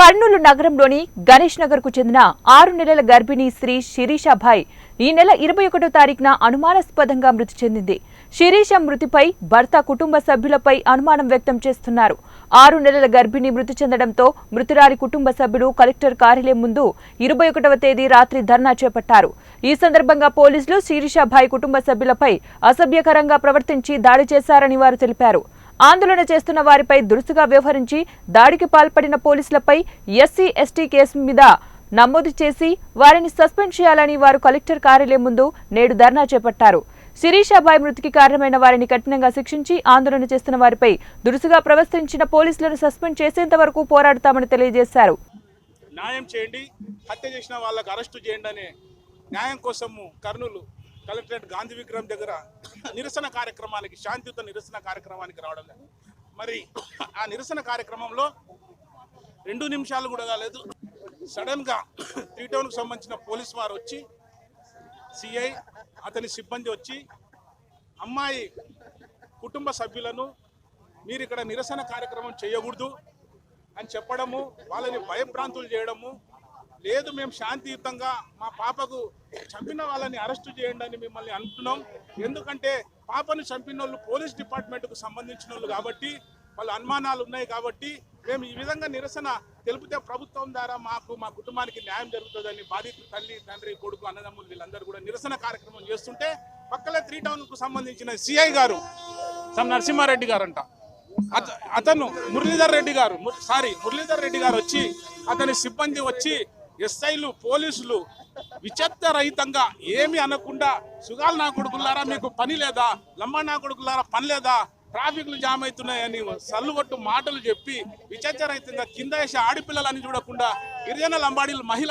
కర్నూలు నగరంలోని గణేష్ నగర్ కు చెందిన 6 నెలల గర్భిణీ శ్రీ శిరీషాభాయ్ ఈ నెల 21వ తారీఖున అనుమానాస్పదంగా మృతి చెందింది. శిరీష మృతిపై భర్త కుటుంబ సభ్యులపై అనుమానం వ్యక్తం చేస్తున్నారు. 6 నెలల గర్భిణి మృతి చెందడంతో మృతురాలి కుటుంబ సభ్యులు కలెక్టర్ కార్యాలయం ముందు 21వ తేదీ రాత్రి ధర్నా చేపట్టారు. ఈ సందర్భంగా పోలీసులు శిరీషాభాయ్ కుటుంబ సభ్యులపై అసభ్యకరంగా ప్రవర్తించి దాడి చేశారని వారు తెలిపారు. ఆందోళన చేస్తున్న వారిపై దురుసుగా వ్యవహరించి దాడికి పాల్పడిన పోలీసులపై ఎస్సీ ఎస్టీ కేసు మీద నమోదు చేసి వారిని సస్పెండ్ చేయాలని వారు కలెక్టర్ కార్యాలయం ముందు నేడు ధర్నా చేపట్టారు. శిరీషాభాయ్ మృతికి కారణమైన వారిని కఠినంగా శిక్షించి ఆందోళన చేస్తున్న వారిపై దురుసుగా ప్రవర్తించిన పోలీసులను సస్పెండ్ చేసేంత వరకు పోరాడతామని తెలియజేశారు. న్యాయం చేయండి, హత్య చేసిన వాళ్ళకు అరెస్టు చేయండి అనే న్యాయం కోసము కర్నూలు కలెక్టరేట్ గాంధీ విగ్రహం దగ్గర నిరసన కార్యక్రమానికి, శాంతియుత నిరసన కార్యక్రమానికి రావడం లేదు. మరి ఆ నిరసన కార్యక్రమంలో 2 నిమిషాలు కూడా కాలేదు, సడన్గా 3 టౌన్కు సంబంధించిన పోలీసు వారు వచ్చి, సిఐ అతని సిబ్బంది వచ్చి అమ్మాయి కుటుంబ సభ్యులను మీరు ఇక్కడ నిరసన కార్యక్రమం చేయకూడదు అని చెప్పడము, వాళ్ళని భయభ్రాంతులు చేయడము, లేదు మేము శాంతియుతంగా మా పాపకు చంపిన వాళ్ళని అరెస్టు చేయండి అని మిమ్మల్ని అంటున్నాం. ఎందుకంటే పాపను చంపిన వాళ్ళు పోలీస్ డిపార్ట్మెంట్కు సంబంధించిన వాళ్ళు కాబట్టి, వాళ్ళ అనుమానాలు ఉన్నాయి కాబట్టి మేము ఈ విధంగా నిరసన తెలిపితే ప్రభుత్వం ద్వారా మా కుటుంబానికి న్యాయం జరుగుతుందని బాధితులు తల్లి, తండ్రి, కొడుకు, అన్నదమ్ములు వీళ్ళందరూ కూడా నిరసన కార్యక్రమం చేస్తుంటే పక్కలే 3 టౌన్కు సంబంధించిన సిఐ గారు నరసింహారెడ్డి గారు అంట, అతను మురళీధర్ రెడ్డి గారు వచ్చి, అతని సిబ్బంది వచ్చి, ఎస్ఐలు, పోలీసులు విచక్షణ రహితంగా ఏమి అనకుండా, సుగాల్ నా కొడుకులారా మీకు పని లేదా, లంబా నా కొడుకులారా పని లేదా, ట్రాఫిక్లు జామ్ అవుతున్నాయని సల్లుగొట్టు మాటలు చెప్పి విచక్షణ రహితంగా కింద వేసి ఆడపిల్లలని చూడకుండా గిరిజన లంబాడీలు మహిళ